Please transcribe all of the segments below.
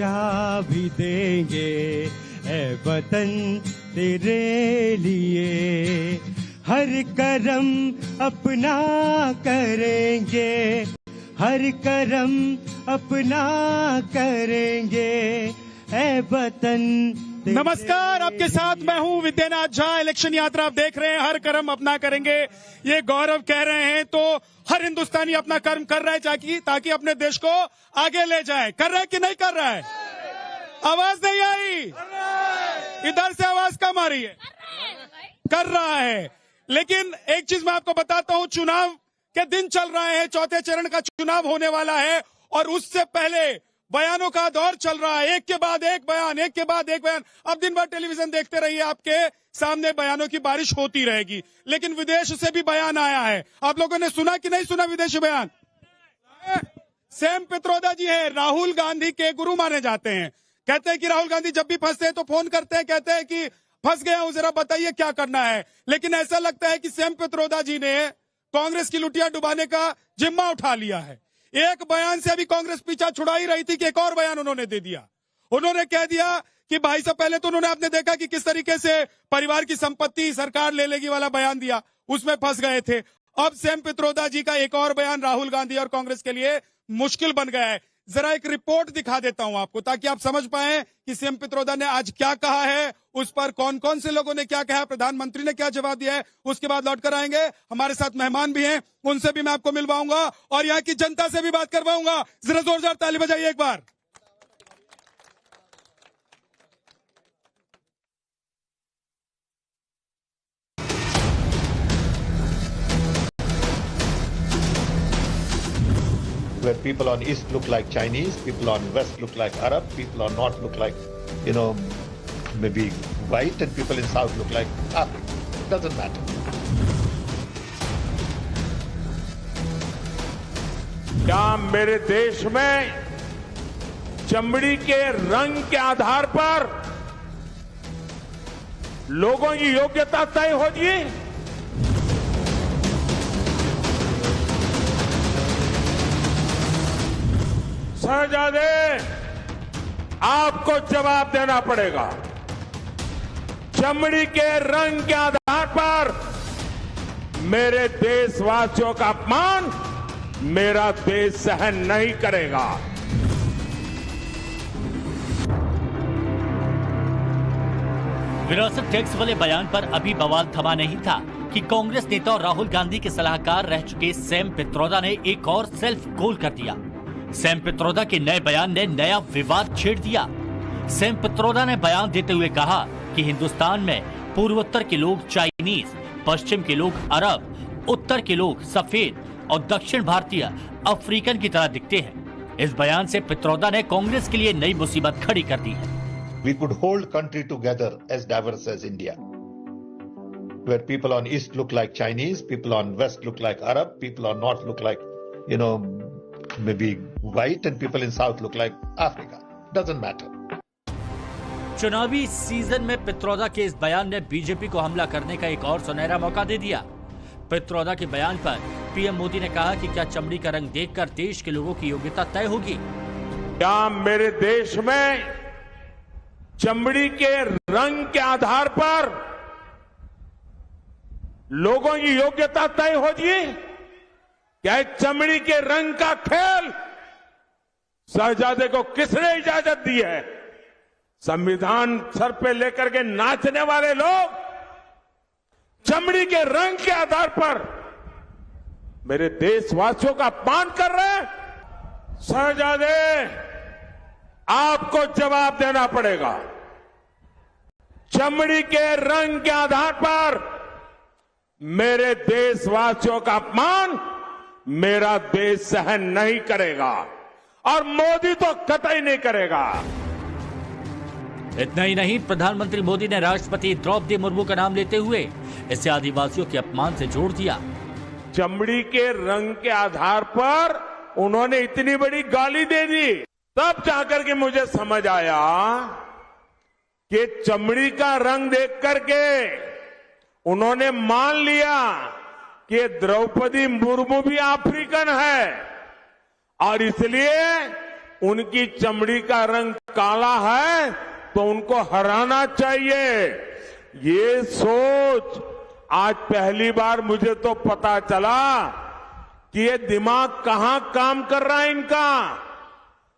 बचा भी देंगे ए वतन तेरे लिए, हर करम अपना करेंगे, हर करम अपना करेंगे ए वतन। नमस्कार, आपके साथ मैं हूं विद्यानाथ झा। इलेक्शन यात्रा आप देख रहे हैं, हर कर्म अपना करेंगे, ये गौरव कह रहे हैं। तो हर हिंदुस्तानी अपना कर्म कर रहा है ताकि अपने देश को आगे ले जाए। कर रहा है कि नहीं कर रहा है? आवाज नहीं आई, इधर से आवाज कम आ रही है। कर रहा है। लेकिन एक चीज मैं आपको बताता हूं, चुनाव के दिन चल रहे हैं, चौथे चरण का चुनाव होने वाला है और उससे पहले बयानों का दौर चल रहा है। एक के बाद एक बयान, एक के बाद एक बयान। अब दिन भर टेलीविजन देखते रहिए, आपके सामने बयानों की बारिश होती रहेगी। लेकिन विदेश से भी बयान आया है। आप लोगों ने सुना कि नहीं सुना विदेशी बयान? सैम पित्रोदा जी है, राहुल गांधी के गुरु माने जाते हैं। कहते हैं कि राहुल गांधी जब भी फंसते हैं तो फोन करते हैं, कहते हैं कि फंस गया हूं, जरा बताइए क्या करना है। लेकिन ऐसा लगता है कि सैम पित्रोदा जी ने कांग्रेस की लुटिया डुबाने का जिम्मा उठा लिया है। एक बयान से अभी कांग्रेस पीछा छुड़ा ही रही थी कि एक और बयान उन्होंने दे दिया। उन्होंने कह दिया कि भाई साहब, पहले तो उन्होंने आपने देखा कि किस तरीके से परिवार की संपत्ति सरकार ले लेगी वाला बयान दिया, उसमें फंस गए थे। अब सैम पित्रोदा जी का एक और बयान राहुल गांधी और कांग्रेस के लिए मुश्किल बन गया है। जरा एक रिपोर्ट दिखा देता हूं आपको, ताकि आप समझ पाए कि सैम पित्रोदा ने आज क्या कहा है, उस पर कौन कौन से लोगों ने क्या कहा, प्रधानमंत्री ने क्या जवाब दिया है। उसके बाद लौट कर आएंगे। हमारे साथ मेहमान भी हैं, उनसे भी मैं आपको मिलवाऊंगा और यहाँ की जनता से भी बात करवाऊंगा। जरा जोरदार ताली बजाइए एक बार। Where people on east look like Chinese, people on west look like Arab, people on north look like, maybe white, and people in south look like African. It doesn't matter. क्या मेरे देश में चमड़ी के रंग के आधार पर लोगों की योग्यता तय होगी? शहजादे, आपको जवाब देना पड़ेगा। चमड़ी के रंग के आधार पर मेरे देशवासियों का अपमान मेरा देश सहन नहीं करेगा। विरासत टैक्स वाले बयान पर अभी बवाल थमा नहीं था कि कांग्रेस नेता और राहुल गांधी के सलाहकार रह चुके सैम पित्रोदा ने एक और सेल्फ गोल कर दिया। सैम पित्रोदा के नए बयान ने नया विवाद छेड़ दिया। सैम पित्रोदा ने बयान देते हुए कहा कि हिंदुस्तान में पूर्वोत्तर के लोग चाइनीज, पश्चिम के लोग अरब, उत्तर के लोग सफेद और दक्षिण भारतीय अफ्रीकन की तरह दिखते हैं। इस बयान से पित्रोदा ने कांग्रेस के लिए नई मुसीबत खड़ी कर दी है। We could hold country together as diverse as India, where people on east look like Chinese, people on west look like Arab, people on north look like, maybe white, and people in south look like Africa. Doesn't matter. चुनावी season में पित्रोदा के इस बयान ने BJP को हमला करने का एक और सुनहरा मौका दे दिया। पित्रोदा के बयान पर पीएम मोदी ने कहा कि क्या चमड़ी का रंग देखकर देश के लोगों की योग्यता तय होगी? क्या मेरे देश में चमड़ी के रंग के आधार पर लोगों की योग्यता तय होगी? क्या चमड़ी के रंग का खेल शहजादे को किसने इजाजत दी है? संविधान सर पे लेकर के नाचने वाले लोग चमड़ी के रंग के आधार पर मेरे देशवासियों का अपमान कर रहे हैं। शहजादे, आपको जवाब देना पड़ेगा। चमड़ी के रंग के आधार पर मेरे देशवासियों का अपमान मेरा देश सहन नहीं करेगा और मोदी तो कतई नहीं करेगा। इतना ही नहीं, प्रधानमंत्री मोदी ने राष्ट्रपति द्रौपदी मुर्मू का नाम लेते हुए इसे आदिवासियों के अपमान से जोड़ दिया। चमड़ी के रंग के आधार पर उन्होंने इतनी बड़ी गाली दे दी, तब जाकर के मुझे समझ आया कि चमड़ी का रंग देख करके उन्होंने मान लिया कि द्रौपदी मुर्मू भी अफ्रीकन है और इसलिए उनकी चमड़ी का रंग काला है तो उनको हराना चाहिए। ये सोच आज पहली बार मुझे तो पता चला कि ये दिमाग कहां काम कर रहा है इनका,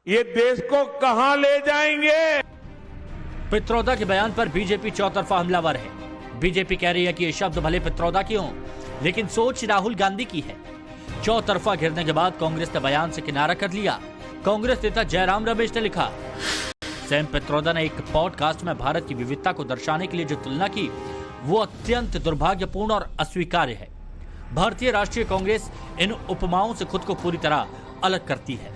ये देश को कहां ले जाएंगे। पित्रोदा के बयान पर बीजेपी चौतरफा हमलावर है। बीजेपी कह रही है कि ये शब्द भले पित्रोदा के हों, लेकिन सोच राहुल गांधी की है। चौतरफा घिरने के बाद कांग्रेस ने बयान से किनारा कर लिया। कांग्रेस नेता जयराम रमेश ने लिखा, सैम पित्रोदा ने एक पॉडकास्ट में भारत की विविधता को दर्शाने के लिए जो तुलना की वो अत्यंत दुर्भाग्यपूर्ण और अस्वीकार्य है। भारतीय राष्ट्रीय कांग्रेस इन उपमाओं से खुद को पूरी तरह अलग करती है।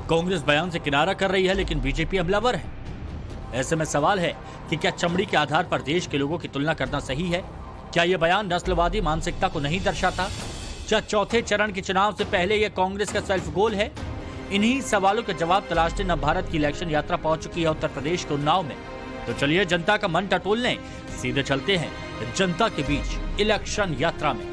कांग्रेस बयान से किनारा कर रही है, लेकिन बीजेपी हमलावर है। ऐसे में सवाल है कि क्या चमड़ी के आधार पर देश के लोगों की तुलना करना सही है? क्या यह बयान नस्लवादी मानसिकता को नहीं दर्शाता? क्या चौथे चरण के चुनाव से पहले यह कांग्रेस का सेल्फ गोल है? इन्हीं सवालों के जवाब तलाशने न भारत की इलेक्शन यात्रा पहुंच चुकी है उत्तर प्रदेश के उन्नाव में। तो चलिए जनता का मन टटोलने सीधे चलते हैं जनता के बीच इलेक्शन यात्रा में।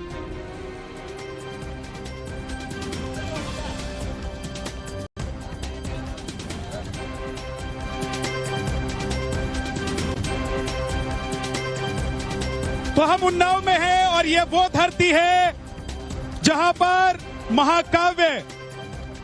तो हम उन्नाव में हैं और ये वो धरती है जहां पर महाकाव्य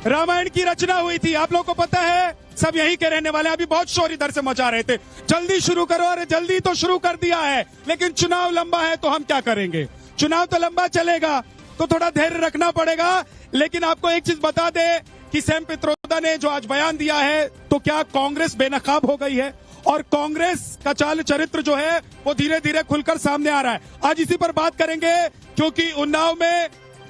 रामायण की रचना हुई थी। आप लोगों को पता है, सब यहीं के रहने वाले। अभी बहुत शोर इधर से मचा रहे थे, जल्दी शुरू करो। अरे जल्दी तो शुरू कर दिया है, लेकिन चुनाव लंबा है तो हम क्या करेंगे। चुनाव तो लंबा चलेगा तो थोड़ा धैर्य रखना पड़ेगा। लेकिन आपको एक चीज बता दे कि सैम पित्रोदा ने जो आज बयान दिया है, तो क्या कांग्रेस बेनकाब हो गई है और कांग्रेस का चाल चरित्र जो है वो धीरे धीरे खुलकर सामने आ रहा है। आज इसी पर बात करेंगे, क्योंकि उन्नाव में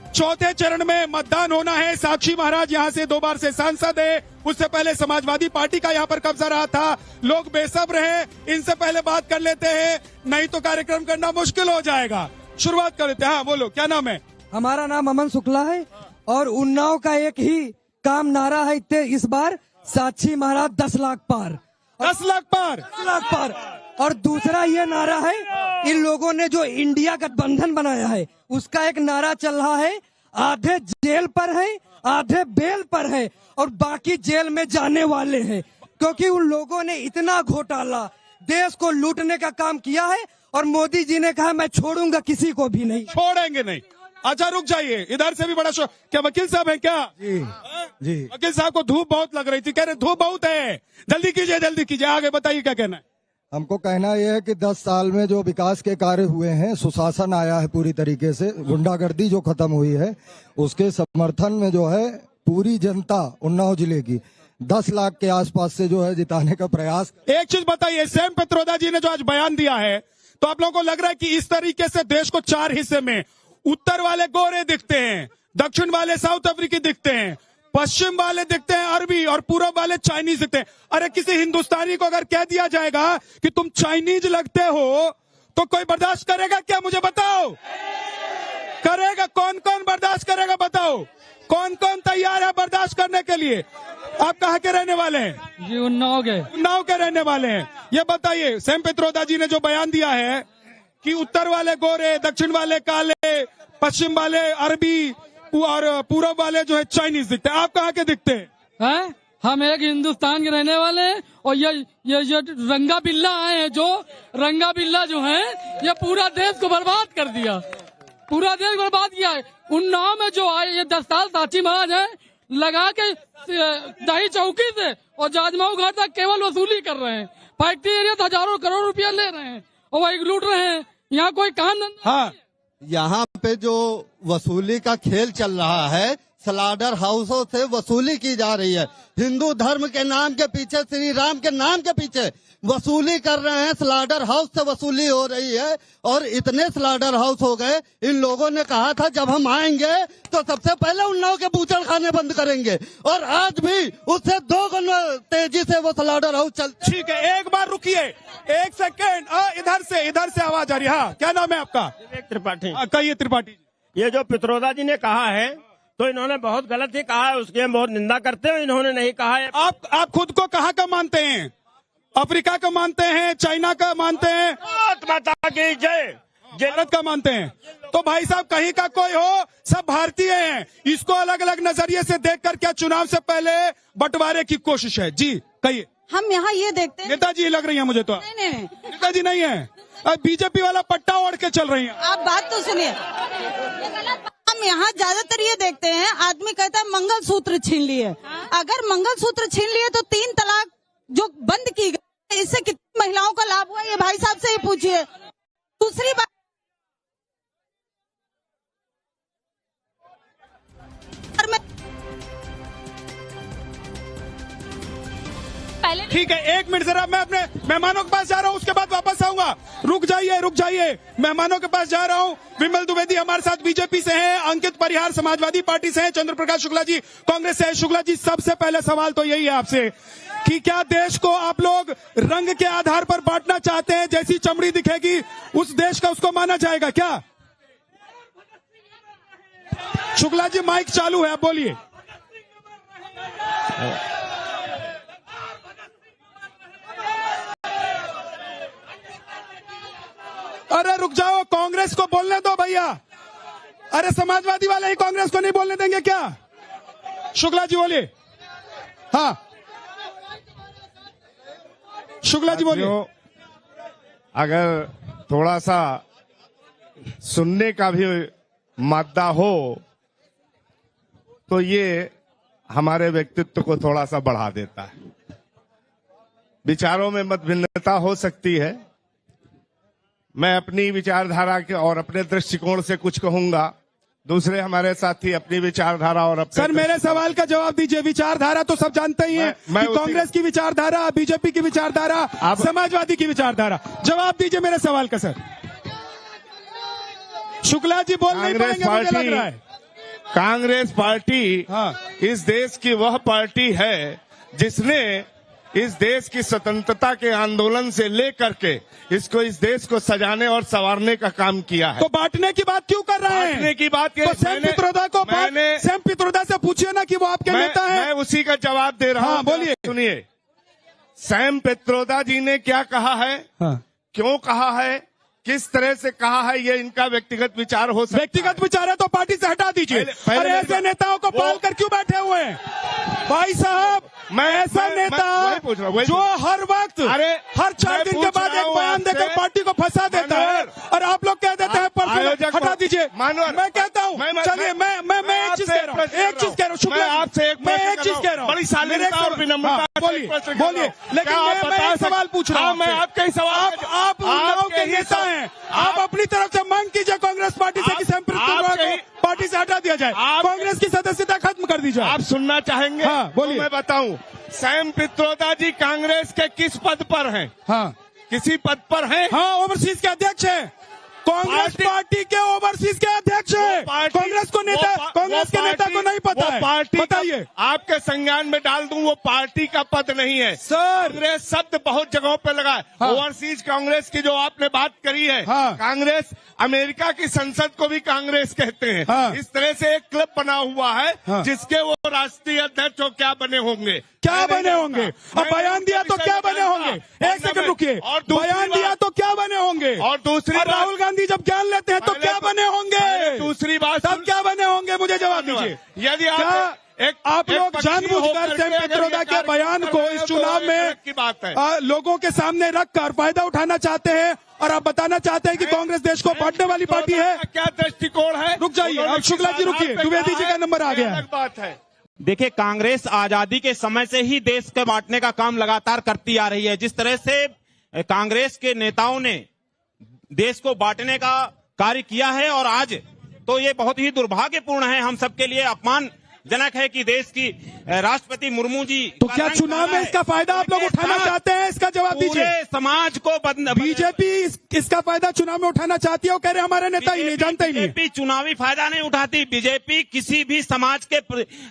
चौथे चरण में मतदान होना है। साक्षी महाराज यहां से 2 बार से सांसद है, उससे पहले समाजवादी पार्टी का यहां पर कब्जा रहा था। लोग बेसब्र हैं, इनसे पहले बात कर लेते हैं, नहीं तो कार्यक्रम करना मुश्किल हो जाएगा। शुरुआत कर लेते हैं। हाँ बोलो, क्या नाम है? हमारा नाम अमन शुक्ला है और उन्नाव का एक ही काम नारा है इस बार, साक्षी महाराज 10 लाख पार। 10 लाख पार, 10 लाख पार। और दूसरा ये नारा है, इन लोगों ने जो इंडिया गठबंधन बनाया है उसका एक नारा चल रहा है, आधे जेल पर है, आधे बेल पर है और बाकी जेल में जाने वाले हैं। क्योंकि उन लोगों ने इतना घोटाला देश को लूटने का काम किया है और मोदी जी ने कहा मैं छोड़ूंगा किसी को भी नहीं। छोड़ेंगे नहीं। अच्छा रुक जाइए, इधर से भी बड़ा शोर। क्या वकील साहब है क्या? जी जी। वकील साहब को धूप बहुत लग रही थी, कह रहे धूप बहुत है, जल्दी कीजिए जल्दी कीजिए। आगे बताइए क्या कहना है। हमको कहना यह है कि 10 साल में जो विकास के कार्य हुए हैं, सुशासन आया है पूरी तरीके से, गुंडागर्दी जो खत्म हुई है, उसके समर्थन में जो है पूरी जनता उन्नाव जिले की 10 लाख के आसपास से जो है जिताने का प्रयास। एक चीज बताइए, सैम पित्रोदा जी ने जो आज बयान दिया है, तो आप लोगों को लग रहा है कि इस तरीके से देश को 4 हिस्से में, उत्तर वाले गोरे दिखते हैं, दक्षिण वाले साउथ अफ्रीकी दिखते हैं, पश्चिम वाले दिखते हैं अरबी और पूर्व वाले चाइनीज दिखते हैं। अरे किसी हिंदुस्तानी को अगर कह दिया जाएगा कि तुम चाइनीज लगते हो तो कोई बर्दाश्त करेगा क्या? मुझे बताओ, करेगा? कौन कौन बर्दाश्त करेगा बताओ? कौन कौन तैयार है बर्दाश्त करने के लिए? आप कहाँ के रहने वाले हैं? जी उन्नाव के रहने वाले हैं। ये बताइए, सैम पित्रोदा जी ने जो बयान दिया है कि उत्तर वाले गोरे, दक्षिण वाले काले, पश्चिम वाले अरबी और पूरब वाले जो है चाइनीज दिखते हैं, आप कहाँ के दिखते हैं? हम एक हिंदुस्तान के रहने वाले हैं और ये रंगा बिल्ला आए हैं, जो रंगा बिल्ला जो है ये पूरा देश को बर्बाद कर दिया, पूरा देश बर्बाद किया है। उन्नाव में जो आए ये 10 साल साक्षी महाराज है, लगा के दही चौकी से और जाजमाऊ घर तक केवल वसूली कर रहे हैं। फैक्ट्री एरिया तो हजारों करोड़ रुपया ले रहे हैं और वही लूट रहे हैं। यहाँ कोई काम धंधा। हाँ, यहाँ पे जो वसूली का खेल चल रहा है, स्लाडर हाउसों से वसूली की जा रही है। हिंदू धर्म के नाम के पीछे, श्री राम के नाम के पीछे वसूली कर रहे हैं। स्लाडर हाउस से वसूली हो रही है और इतने स्लाडर हाउस हो गए, इन लोगों ने कहा था जब हम आएंगे तो सबसे पहले उन्नाव के बूचड़ खाने बंद करेंगे, और आज भी उससे 2 गुना तेजी से वो स्लाडर हाउस चल। ठीक है, एक बार रुकिए, 1 सेकेंड। इधर से आवाज आ रही है। हाँ, क्या नाम है आपका? त्रिपाठी। कहिए त्रिपाठी। ये जो पित्रोदा जी ने कहा है तो इन्होंने बहुत गलत ही कहा है, उसकी हम बहुत निंदा करते हैं। इन्होंने नहीं कहा है। आप खुद को कहाँ का मानते हैं? अफ्रीका का मानते हैं, चाइना का मानते हैं? भारत माता की जय। भारत का मानते हैं। तो भाई साहब कहीं का कोई हो, सब भारतीय हैं। इसको अलग अलग नजरिए से देखकर क्या चुनाव से पहले बंटवारे की कोशिश है? जी कहिए। हम यहाँ ये देखते हैं, नेताजी लग रही है मुझे तो। नहीं, नेताजी नहीं है, अब बीजेपी वाला पट्टा ओढ़ के चल रही है। आप बात तो सुनिए। हम यहाँ ज्यादातर ये देखते हैं, आदमी कहता है मंगलसूत्र छीन लिए। अगर मंगलसूत्र छीन लिए तो 3 तलाक जो बंद की गई, इससे कितनी महिलाओं का लाभ हुआ, ये भाई साहब से ही पूछिए। दूसरी बात, ठीक है, 1 मिनट जरा, मैं अपने मेहमानों के पास जा रहा हूँ, उसके बाद वापस आऊंगा। रुक जाइए, मेहमानों के पास जा रहा हूँ। विमल द्विवेदी हमारे साथ बीजेपी से हैं, अंकित परिहार समाजवादी पार्टी से हैं, चंद्र प्रकाश शुक्ला जी कांग्रेस से हैं। शुक्ला जी, सबसे पहले सवाल तो यही है आपसे कि क्या देश को आप लोग रंग के आधार पर बांटना चाहते हैं? जैसी चमड़ी दिखेगी उस देश का उसको माना जाएगा क्या? शुक्ला जी माइक चालू है, आप बोलिए। अरे रुक जाओ, कांग्रेस को बोलने दो भैया। अरे समाजवादी वाले ही कांग्रेस को नहीं बोलने देंगे क्या? शुक्ला जी बोलिए। हाँ शुक्ला जी बोलिए। अगर थोड़ा सा सुनने का भी मादा हो तो ये हमारे व्यक्तित्व को थोड़ा सा बढ़ा देता है। विचारों में मतभिन्नता हो सकती है, मैं अपनी विचारधारा के और अपने दृष्टिकोण से कुछ कहूंगा, दूसरे हमारे साथी अपनी विचारधारा और अपने। सर मेरे सवाल का जवाब दीजिए। विचारधारा तो सब जानते ही हैं कि कांग्रेस की विचारधारा, बीजेपी की विचारधारा, समाजवादी की विचारधारा। जवाब दीजिए मेरे सवाल का। सर शुक्ला जी बोल नहीं पाएंगे मुझे लग रहा है। कांग्रेस पार्टी इस देश की वह पार्टी है जिसने इस देश की स्वतंत्रता के आंदोलन से लेकर के इस देश को सजाने और संवारने का काम किया है। तो बांटने की बात क्यों कर रहे हैं? बांटने की बात तो सैम पित्रोदा से पूछिए ना कि वो आपके नेता हैं। मैं उसी का जवाब दे रहा हूं। बोलिए। सुनिए, सैम पित्रोदा जी ने क्या कहा है, क्यों कहा है, किस तरह से कहा है, ये इनका व्यक्तिगत विचार हो सकता है। व्यक्तिगत विचार है तो पार्टी से हटा दीजिए। अरे ऐसे नेताओं को पाल कर क्यों बैठे हुए हैं भाई साहब? मैं ऐसा नेता जो हर वक्त, हर 4 दिन के बाद एक बयान देकर पार्टी को फंसा देता है और आप लोग कह देते हैं पर हटा दीजिए। मैं कहता हूँ, चलिए मैं एक चीज कह रहा हूँ, शुक्ला आपसे मैं एक चीज कह रहा हूँ, बड़ी शालीनता और विनम्रता। बोलिए। लेकिन मैं सवाल पूछ रहा हूँ, मैं आपके ही सवाल। आप लोगों के नेता हैं, आप अपनी तरफ से मांग कीजिए कांग्रेस पार्टी से कि सैम पित्रोदा को पार्टी से हटा दिया जाए, कांग्रेस की सदस्यता खत्म कर दी जाए। आप सुनना चाहेंगे? हाँ बोलिए। तो मैं बताऊं, सैम पित्रोदा जी कांग्रेस के किस पद पर हैं? हाँ किसी पद पर हैं? हाँ ओवरसीज के अध्यक्ष हैं, कांग्रेस पार्टी के ओवरसीज के अध्यक्ष हैं। कांग्रेस के नेता को नहीं पता है। पार्टी बताइए। आपके संज्ञान में डाल दूं, वो पार्टी का पद नहीं है सर। कांग्रेस शब्द बहुत जगहों पे लगा है। ओवरसीज कांग्रेस की जो आपने बात करी है, कांग्रेस अमेरिका की संसद को भी कांग्रेस कहते हैं। इस तरह से एक क्लब बना हुआ है जिसके वो राष्ट्रीय अध्यक्ष हो क्या बने होंगे, क्या बने होंगे? अब बयान दिया तो क्या बने होंगे? एक सेकंड रुकिए। बयान दिया तो क्या बने होंगे? और दूसरी राहुल गांधी जब ज्ञान लेते हैं तो क्या बने होंगे? दूसरी बात, तब क्या बने होंगे? मुझे जवाब दीजिए। यदि आप लोग जानबूझकर सैम पित्रोदा के बयान को इस चुनाव में लोगों के सामने रखकर फायदा उठाना चाहते हैं और आप बताना चाहते हैं कि कांग्रेस देश को बांटने वाली पार्टी है? क्या दृष्टिकोण है? रुक जाइए, अब शुक्ला जी रुकिए, द्विवेदी जी का नंबर आ गया है। बात है, देखिए, कांग्रेस आजादी के समय से ही देश के बांटने का काम लगातार करती आ रही है। जिस तरह से कांग्रेस के नेताओं ने देश को बांटने का कार्य किया है और आज तो ये बहुत ही दुर्भाग्यपूर्ण है, हम सबके लिए अपमानजनक है कि देश की राष्ट्रपति मुर्मू जी। तो क्या चुनाव में इसका फायदा आप लोग उठाना चाहते हैं? इसका जवाब दीजिए। पूरे समाज को बीजेपी इसका फायदा चुनाव में उठाना चाहती है, वो कह रहे हमारे नेता ही नहीं जानते ही नहीं। बीजेपी चुनावी फायदा नहीं उठाती। बीजेपी किसी भी समाज के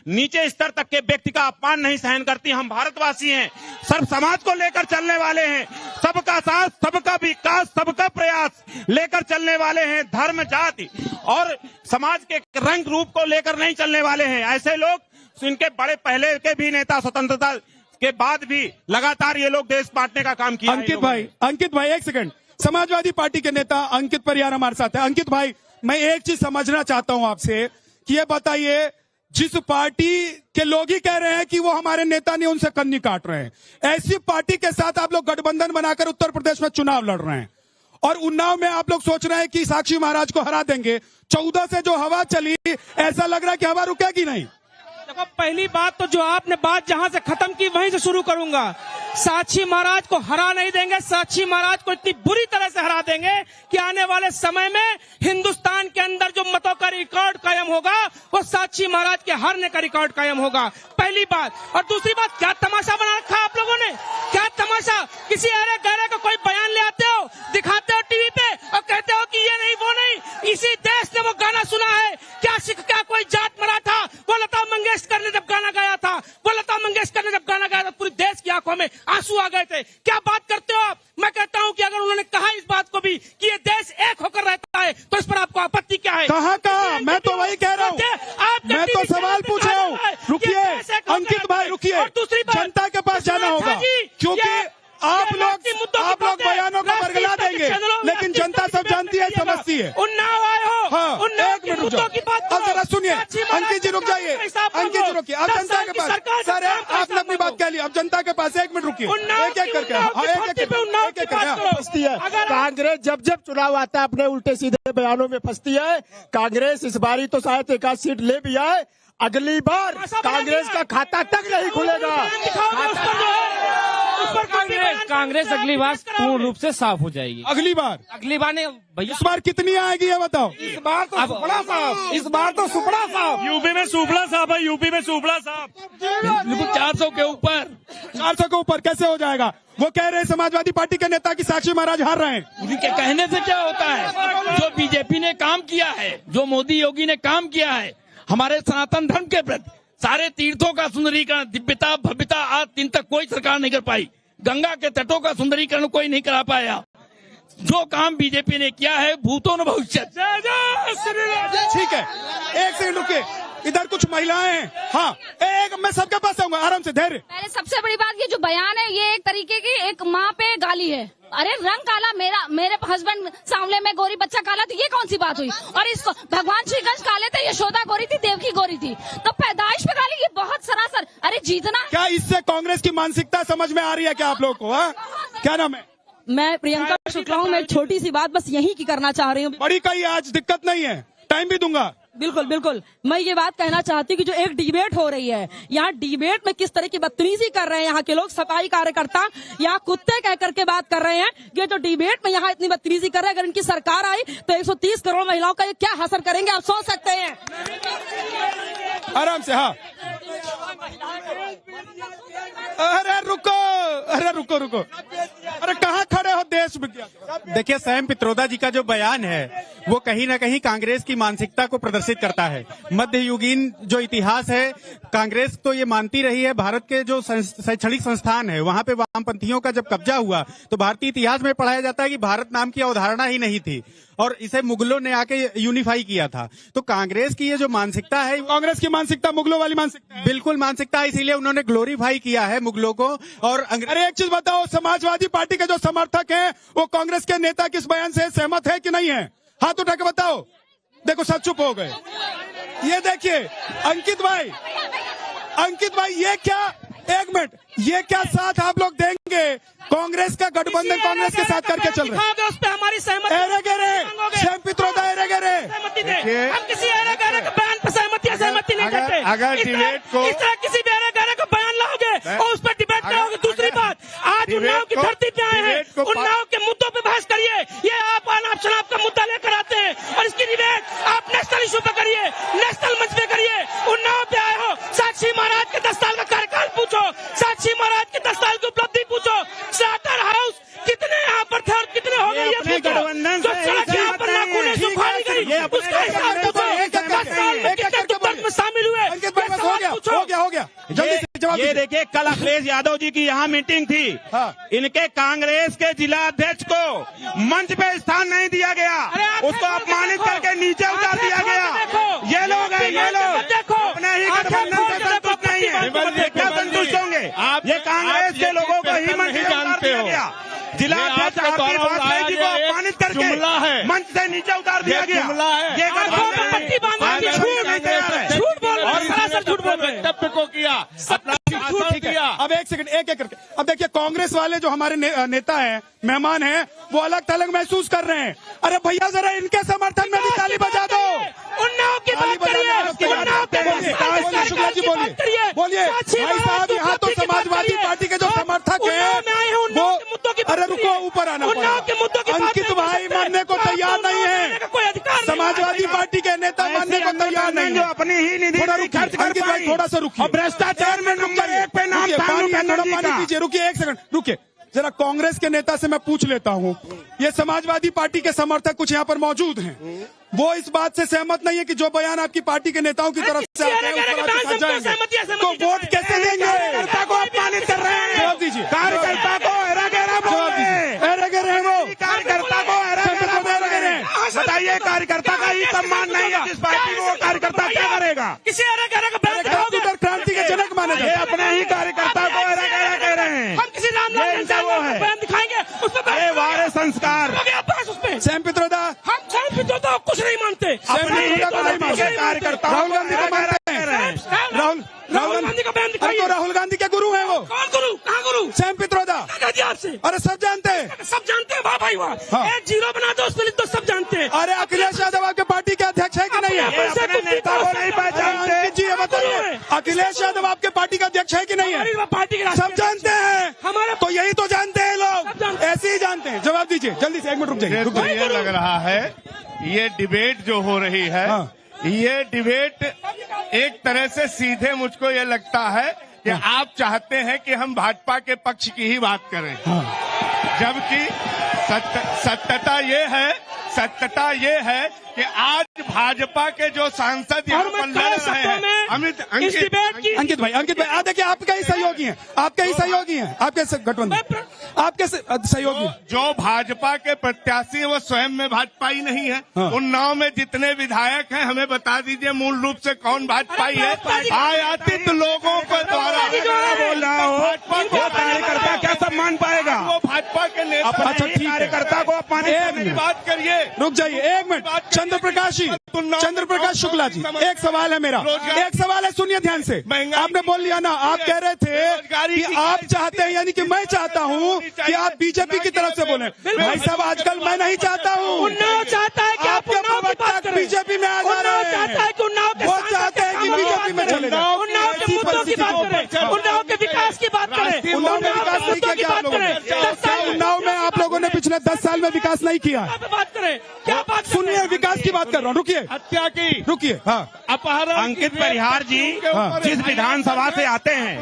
नीचे स्तर तक के व्यक्ति का अपमान नहीं सहन करती। हम भारतवासी हैं, सर्व समाज को लेकर चलने वाले हैं, सबका साथ, सबका विकास, सबका प्रयास लेकर चलने वाले हैं। धर्म, जाति और समाज के रंग रूप को लेकर नहीं चलने वाले हैं। ऐसे लोग, इनके बड़े पहले के भी नेता स्वतंत्रता के बाद भी लगातार ये लोग देश बांटने का काम किया। अंकित भाई एक सेकंड, समाजवादी पार्टी के नेता अंकित परियार हमारे साथ है। अंकित भाई, मैं एक चीज समझना चाहता हूं आपसे कि ये बताइए, जिस पार्टी के लोग ही कह रहे हैं कि वो हमारे नेता नहीं, उनसे कन्नी काट रहे हैं, ऐसी पार्टी के साथ आप लोग गठबंधन बनाकर उत्तर प्रदेश में चुनाव लड़ रहे हैं और उन्नाव में आप लोग सोच रहे हैं कि साक्षी महाराज को हरा देंगे। 14 से जो हवा चली, ऐसा लग रहा है कि हवा रुकेगी नहीं। देखो, पहली बात तो जो आपने बात जहां से खत्म की वहीं से शुरू करूंगा। साक्षी महाराज को हरा नहीं देंगे, साक्षी महाराज को इतनी बुरी तरह से हरा देंगे कि आने वाले समय में हिंदुस्तान के अंदर जो मतों का रिकॉर्ड कायम होगा वो साक्षी महाराज के हारने का रिकॉर्ड कायम होगा, पहली बात। और दूसरी बात, क्या तमाशा बना रखा आप लोगों ने, क्या तमाशा। किसी अरे गहरे का कोई बयान ले आते हो, दिखाते हो टीवी पे और कहते हो कि ये नहीं वो नहीं। इसी देश ने वो गाना सुना है, क्या सिख क्या कोई जात मरा था, वो लता मंगेशकर ने जब गाना गाया था, वो लता मंगेशकर ने जब गाना गाया था पूरी देश की आंखों में आंसू आ गए थे। क्या बात करते हो आप। मैं कहता हूं कि अगर उन्होंने कहा इस बात को भी कि ये देश एक होकर रहता है तो इस पर आपको आपत्ति क्या है। कहा मैं तो वही कह रहा हूं, मैं तो सवाल पूछ रहा हूं। रुकिए अंकित भाई, रुकिए। और दूसरी बात, जनता के पास जाना होगा, क्योंकि आप लोग बयानों का बरगला देंगे, लेकिन जनता सब जानती है, समझती है। उन्नाव आए हो, हाँ, एक मिनट रुक जाओ, अब जरा सुनिए। अंकित जी रुक जाइए, अंकित जी रुकिए। अब जनता के पास, सर आपने अपनी बात कह ली, अब जनता के पास 1 मिनट रुकिए, एक एक करके कांग्रेस जब जब चुनाव आता है अपने उल्टे सीधे बयानों में फंसती है। कांग्रेस इस बारी तो शायद 1 आध सीट ले भी आए, अगली बार कांग्रेस का खाता तक नहीं खुलेगा। कांग्रेस अगली बार पूर्ण रूप से साफ हो जाएगी। अगली बार ने भैया, इस बार कितनी आएगी ये बताओ। इस बार तो सुपड़ा साहब, इस बार तो सुपड़ा साहब। यूपी में सुपड़ा साहब है, यूपी में सुपड़ा साहब। 400 के ऊपर, 400 के ऊपर कैसे हो जाएगा। वो कह रहे हैं समाजवादी पार्टी के नेता की साक्षी महाराज हार रहे हैं। उनके कहने से क्या होता है। जो बीजेपी ने काम किया है, जो मोदी योगी ने काम किया है हमारे सनातन धर्म के प्रति, सारे तीर्थों का सुंदरीकरण, दिव्यता भव्यता आज दिन तक कोई सरकार नहीं कर पाई। गंगा के तटों का सुंदरीकरण कोई नहीं करा पाया। जो काम बीजेपी ने किया है भूतों न भविष्य। ठीक है, एक सेकंड रुकिए, इधर कुछ महिलाएं हैं। हाँ, मैं सबके पास आऊंगा, आराम से, धैर्य। पहले सबसे बड़ी बात, ये जो बयान है ये एक तरीके की एक माँ पे गाली है। अरे रंग काला, मेरे हस्बैंड सांवले में गोरी, बच्चा काला, तो ये कौन सी बात हुई। और इसको भगवान श्री कृष्ण काले थे, यशोदा गोरी थी, देवकी गोरी थी, तो पैदाइश पे गाली, ये बहुत सरासर। अरे जीतना क्या इससे कांग्रेस की मानसिकता समझ में आ रही है क्या आप लोगों को। हाँ? क्या नाम है। मैं प्रियंका शुक्ला हूँ। मैं छोटी सी बात बस यही की करना चाह रही हूँ। बड़ी कही, आज दिक्कत नहीं है, टाइम भी दूंगा। बिल्कुल बिल्कुल, मैं ये बात कहना चाहती हूँ कि जो एक डिबेट हो रही है, यहाँ डिबेट में किस तरह की बदतमीजी कर रहे हैं यहाँ के लोग, सफाई कार्यकर्ता यहाँ कुत्ते कह करके बात कर रहे हैं। ये जो डिबेट में यहाँ इतनी बदतमीजी कर रहे हैं, अगर इनकी सरकार आई तो 130 करोड़ महिलाओं का ये क्या हासिल करेंगे, आप सोच सकते हैं। आराम से। हाँ, अरे रुको, अरे कहाँ खड़े हो देश में। देखिए, सैम पित्रोदा जी का जो बयान है वो कहीं ना कहीं कांग्रेस की मानसिकता को प्रदर्शित करता है। मध्ययुगीन जो इतिहास है, कांग्रेस तो ये मानती रही है, भारत के जो शैक्षणिक संस्थान है वहां पे वामपंथियों का जब कब्जा हुआ तो भारतीय इतिहास में पढ़ाया जाता है कि भारत नाम की अवधारणा ही नहीं थी और इसे मुगलों ने आके यूनिफाई किया था। तो कांग्रेस की ये जो मानसिकता है, कांग्रेस की मानसिकता मुगलों वाली मानसिकता, बिल्कुल मानसिकता है, इसीलिए उन्होंने ग्लोरीफाई किया है मुगलों को। और अरे एक चीज बताओ, समाजवादी पार्टी के जो समर्थक हैं वो कांग्रेस के नेता के इस बयान से सहमत है कि नहीं है। हाथ उठा के बताओ। देखो सब चुप हो गए। ये देखिए अंकित भाई, ये क्या, एक मिनट, ये क्या साथ आप लोग देंगे कांग्रेस का गठबंधन कांग्रेस के साथ करके चल रहे हैं। उस पे हमारी सहमति, सैम पित्रोदा हम किसी एरे गहरे के बयान पर सहमति नहीं करते। अगर डिबेट को इस तरह किसी भी एरे गहरे का बयान लाओगे और उस पर डिबेट करोगे। दूसरी बात, आज उन्नाव की धरती पे आए हैं, उन्नाव के मुद्दों पे बहस करिए। ये आप अनाप शनाप का मुद्दा लेकर आते हैं और इसकी डिबेट आप नेशनल इशू पे करिए, नेशनल मंच पे करिए। उन्नाव पे आए हो, साक्षी महाराज के 10 साल का कार्यकाल पूछो, साक्षी महाराज के 10 साल की उपलब्धि पूछो, स्लाटर हाउस कितने यहाँ पर थे और कितने हो गए, ये गठबंधन जो सड़क यहाँ पर लाखों ने सुखाड़ी गई, उसका हिसाब पूछो। 10 साल में कितने दुर्दर्द में शामिल हुए, हो गया। ये देखिए, कल अखिलेश यादव जी की यहाँ मीटिंग थी। इनके कांग्रेस के जिला अध्यक्ष को मंच पे स्थान नहीं दिया गया, उसको अपमानित करके नीचे उतार दिया गया। ये लोग हैं, ये लोग अपने ही गठबंधन से संतुष्ट नहीं है। क्या संतुष्ट होंगे। ये कांग्रेस के लोगों को ही मंच पे उतार दिया गया। जिला अध्यक्ष भारतीय वाजपेयी जी को अपमानित करके मंच से नीचे उतार दिया गया। जुमला है। ये गठबंधन झूठ बोल रहे वक्तव्य को किया, ठीक है। अब एक सेकंड, एक एक करके। अब देखिए, कांग्रेस वाले जो हमारे नेता हैं, मेहमान हैं, वो अलग थलग महसूस कर रहे हैं। अरे भैया, जरा इनके समर्थन में भी ताली बजा दो। उन्नाव की बात करिए, उन्नाव के शुक्ला जी बोलिए, बोलिए भाई साहब। यहाँ तो समाजवादी पार्टी के जो समर्थक हैं वो, अरे रुको, ऊपर आना पड़ेगा। अंकित भाई मानने को तैयार नहीं है, समाजवादी पार्टी के नेता मानने को तैयार नहीं है। अपनी ही निधि खर्च कर अंकित भाई थोड़ा सा रुकिए। भ्रष्टाचार में नंबर 1 पे नाम पानी पीजिए, रुकिए एक सेकंड, रुकिए जरा। कांग्रेस के नेता से मैं पूछ लेता हूँ, ये समाजवादी पार्टी के समर्थक कुछ यहाँ पर मौजूद हैं, वो इस बात से सहमत नहीं है कि जो बयान आपकी पार्टी के नेताओं की तरफ से आते हैं उस पर आपके साथ जाएंगे, तो वोट कैसे देंगे? कार्यकर्ता को अपमानित कर रहे हैं। जवाब दीजिए। कार्यकर्ता को एरा-गैरा बोल रहे हैं। एरा-गैरा वो कार्यकर्ता को एरा-गैरा बोल रहे हैं। बताइए, कार्यकर्ता का ही सम्मान नहीं है जिस पार्टी को, कार्यकर्ता क्या करेगा? किसी एरा-गैरा का बयान क्रांति के जनक माने ये अपने ही कार्यकर्ता को एरा-गैरा कह रहे हैं। हम किसी राम बयान दिखाएंगे, उस पर अरे वारे संस्कार। सैम पित्रोदा, हम सैम पित्रोदा को कुछ नहीं मानते। अपने ही कार्यकर्ता राहुल गांधी को मानते हैं। राहुल गांधी का बयान दिखाइए। तो राहुल गांधी के गुरु हैं वो। कौन गुरु? कहाँ गुरु? सैम पित्रोदा। आपसे अरे सब जानते हैं, सब जानते हैं भाई वाह। एक जीरो बना दो, उसमें लिख दो, सब जानते हैं। अरे अखिलेश यादव आपके पार्टी के अध्यक्ष है कि नहीं है? अपने नेता को नहीं पहचानते। अंकित जी ये बताइए, अखिलेश यादव आपके पार्टी का अध्यक्ष है कि नहीं है? पार्टी के सब जानते हैं हमारे, तो यही तो जानते हैं लोग, ऐसे ही जानते हैं। जवाब दीजिए जल्दी से, 1 मिनट रुक जाइए। तो ये लग रहा है, ये डिबेट जो हो रही है, ये डिबेट एक तरह से सीधे मुझको ये लगता है कि आप चाहते हैं कि हम भाजपा के पक्ष की ही बात करें, जबकि सत्यता ये है कि आज भाजपा के जो सांसद यहाँ पर लड़ रहे हैं, अंकित भाई देखिए, आपके ही सहयोगी हैं, आपके गठबंधन, आपके सहयोगी हैं। जो भाजपा के प्रत्याशी हैं वो स्वयं में भाजपाई नहीं है। उन्नाव में जितने विधायक हैं, हमें बता दीजिए मूल रूप से कौन भाजपाई है? आयातित लोगों के द्वारा बोल रहा हो, वो कार्यकर्ता क्या सम्मान पाएगा? वो भाजपा के नेता कार्यकर्ता को अपमानित बात करिए। रुक जाइए 1 मिनट। चंद्र प्रकाश शुक्ला जी, एक सवाल है मेरा, एक सवाल है, सुनिए ध्यान से। आपने बोल लिया ना, आप कह रहे थे कि आप चाहते हैं, यानी कि मैं चाहता हूं कि आप बीजेपी की तरफ से बोले। भाई साहब, आजकल मैं नहीं चाहता हूं। उन्नाव चाहता है कि आपके बच्चा बीजेपी में आ जा रहे हैं, वो चाहते हैं कि बीजेपी में चले जाए। उन्नाव के मुद्दों की बात करें, उन्नाव के विकास की बात करें। उन्नाव में विकास नहीं किया क्या आप लोगों ने? क्या उन्नाव में आप लोगों ने पिछले 10 साल में विकास नहीं किया? बात करें, क्या बात? सुनिए, विकास की बात कर रहा हूँ, रुकिए, हत्या की, रुकिए। अपहरण। अंकित परिहार जी जिस विधानसभा से आते हैं,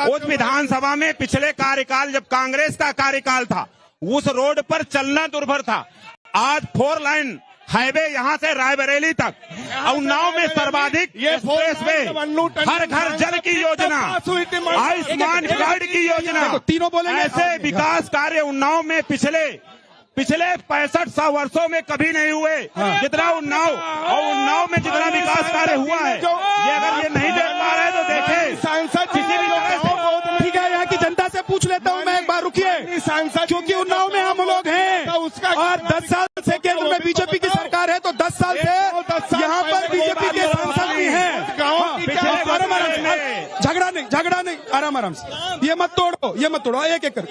उस विधानसभा में पिछले कार्यकाल, जब कांग्रेस का कार्यकाल था, उस रोड पर चलना दुर्भर था। आज 4 लाइन हाईवे यहाँ से रायबरेली तक, उन्नाव में सर्वाधिक एक्सप्रेसवे, हर घर जल की योजना, आयुष्मान कार्ड की योजना, तीनों बोलेंगे। ऐसे विकास कार्य उन्नाव में पिछले 65 वर्षों में कभी नहीं हुए जितना उन्नाव में जितना विकास कार्य हुआ है। ये अगर ये नहीं देख पा रहे तो देखें। सांसद किसी भी लोग, ठीक है, यहाँ की जनता से पूछ लेता हूँ मैं एक बार, रुकिए। सांसद, क्योंकि उन्नाव में हम लोग हैं और 10 साल से केंद्र में बीजेपी की सरकार है, तो 10 साल से यहाँ पर बीजेपी के सांसद भी हैं। झगड़ा नहीं, आराम से, ये मत तोड़ो, एक एक कर।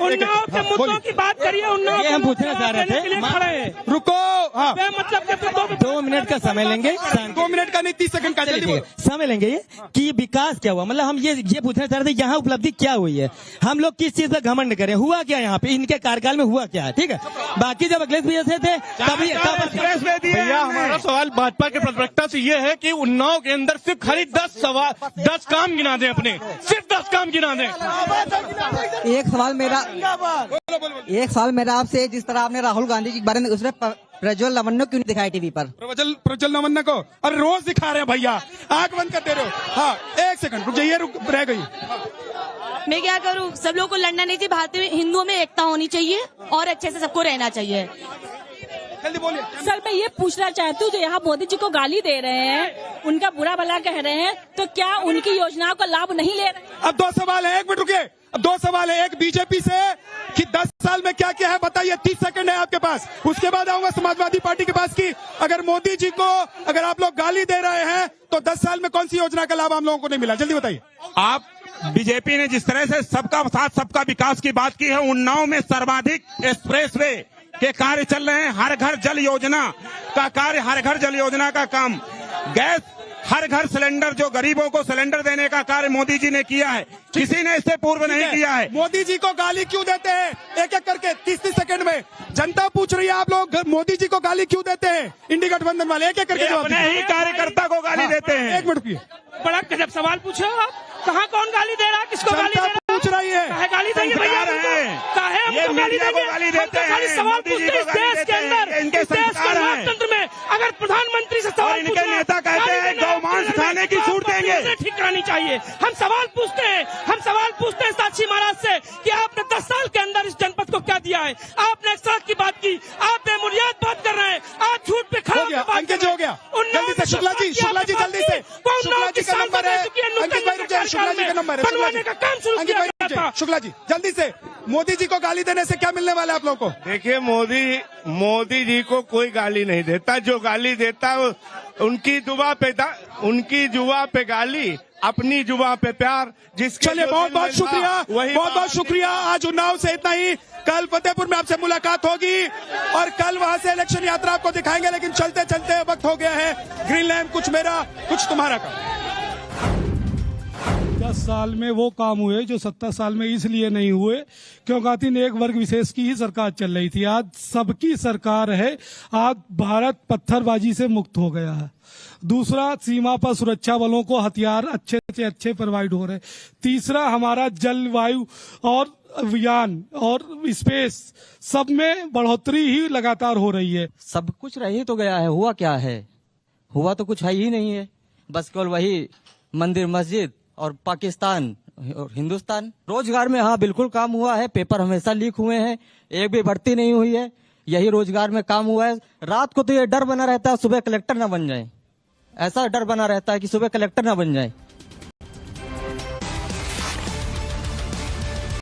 उन्नाव के मुद्दों की बात करिए। उन्नाव हम पूछना चाह रहे थे, रुको। हाँ, मतलब 2 मिनट का समय लेंगे। 2 मिनट का नहीं, 30 सेकंड का समय लेंगे। ये कि विकास क्या हुआ, मतलब हम ये पूछना चाह रहे थे, यहाँ उपलब्धि क्या हुई है, हम लोग किस चीज पर घमंड करें, हुआ क्या यहाँ पे, इनके कार्यकाल में हुआ क्या है? ठीक है, बाकी जब अखिलेश भैया से थे तभी भैया, हमारा सवाल भाजपा के प्रतिपक्षता से ये है कि उन्नाव के अंदर सिर्फ खाली 10 काम गिना दें, अपने सिर्फ 10 काम गिना दें। एक सवाल मेरा आपसे, जिस तरह आपने राहुल गांधी के बारे में, उसने प्रज्वल लावण्य क्यों नहीं दिखाई टीवी पर? प्रज्वल लावण्य को अरे रोज दिखा रहे हैं भैया, आंख बंद कर दे रहे हो। हाँ, 1 सेकंड रुक जाइए, रह गई। मैं क्या करूं, सब लोगों को लड़ना नहीं चाहिए, भारतीय हिंदुओं में एकता होनी चाहिए और अच्छे से सबको रहना चाहिए। जल्दी बोलिए। सर, मैं ये पूछना चाहती हूँ, जो यहाँ मोदी जी को गाली दे रहे हैं, उनका बुरा भला कह रहे हैं, तो क्या उनकी योजनाओं का लाभ नहीं ले रहे? अब 2 सवाल है, 1 मिनट रुकिए। अब दो सवाल है, एक बीजेपी से कि 10 साल में क्या क्या है बताइए, 30 सेकंड है आपके पास। उसके बाद आऊंगा समाजवादी पार्टी के पास की अगर मोदी जी को अगर आप लोग गाली दे रहे हैं तो 10 साल में कौन सी योजना का लाभ हम लोगों को नहीं मिला, जल्दी बताइए। आप बीजेपी ने जिस तरह से सबका साथ सबका विकास की बात की है, उन्नाव में सर्वाधिक एक्सप्रेसवे के कार्य चल रहे हैं, हर घर जल योजना का कार्य, हर घर जल योजना का काम, गैस हर घर सिलेंडर, जो गरीबों को सिलेंडर देने का कार्य मोदी जी ने किया है, किसी ने इससे पूर्व नहीं किया है। मोदी जी को गाली क्यों देते हैं एक एक करके 30 सेकंड में? जनता पूछ रही है आप लोग मोदी जी को गाली क्यों देते हैं? इंडी गठबंधन वाले एक एक करके अपने ही कार्यकर्ता को गाली देते हैं। एक मिनट रुकिए, बड़ा गजब सवाल पूछे हो आप। कहाँ कौन गाली दे रहा है, किसको गाली दे रहा है? पूछ रही है काहे गाली देंगे भैया, काहे हमको गाली देंगे? गाली देते हैं, खाली सवाल पूछते हैं इस देश के अंदर, इनके इस देश के लोकतंत्र में अगर प्रधानमंत्री से सवाल इनके नेता कहते हैं गौमांस खाने की छूट देंगे, ठीक करानी चाहिए। हम सवाल पूछते हैं साक्षी महाराज से कि आपने 10 साल के अंदर इस जनपद को क्या दिया है? आपने एक सड़क की बात की, आप बेबुनियाद बात कर रहे हैं, आज झूठ पे खड़ा हो गया। अंकित जी हो गया, जल्दी से शुक्ला जी जल्दी से, शुक्ला जी का नंबर है, अंकित भाई रुक जाए, शुक्ला जी का नंबर है, बनवाने का काम शुरू किया गया था। शुक्ला जी जल्दी से, मोदी जी को गाली देने से क्या मिलने वाला है आप लोगों को? देखिए मोदी जी को कोई गाली नहीं देता, जो गाली देता है उनकी जुबा पे गाली, अपनी जुबा पे प्यार। चलिए बहुत बहुत शुक्रिया, बहुत बहुत शुक्रिया। आज उन्नाव से इतना ही, कल फतेहपुर में आपसे मुलाकात होगी और कल वहां से इलेक्शन यात्रा आपको दिखाएंगे, लेकिन चलते चलते वक्त हो गया है ग्रीन लैंप कुछ मेरा कुछ तुम्हारा का। 10 साल में वो काम हुए जो 70 साल में इसलिए नहीं हुए क्योंकि एक वर्ग विशेष की ही सरकार चल रही थी। आज सबकी सरकार है, आज भारत पत्थरबाजी से मुक्त हो गया है। दूसरा, सीमा पर सुरक्षा बलों को हथियार अच्छे से अच्छे प्रोवाइड हो रहे। तीसरा, हमारा जलवायु और विज्ञान और स्पेस सब में बढ़ोतरी ही लगातार हो रही है। सब कुछ रह ही तो गया है, हुआ क्या है? हुआ तो कुछ है ही नहीं है, बस केवल वही मंदिर मस्जिद और पाकिस्तान और हिंदुस्तान। रोजगार में हाँ बिल्कुल काम हुआ है, पेपर हमेशा लीक हुए हैं, एक भी भर्ती नहीं हुई है, यही रोजगार में काम हुआ है। रात को तो ये डर बना रहता है सुबह कलेक्टर ना बन जाए, ऐसा डर बना रहता है कि सुबह कलेक्टर ना बन जाए।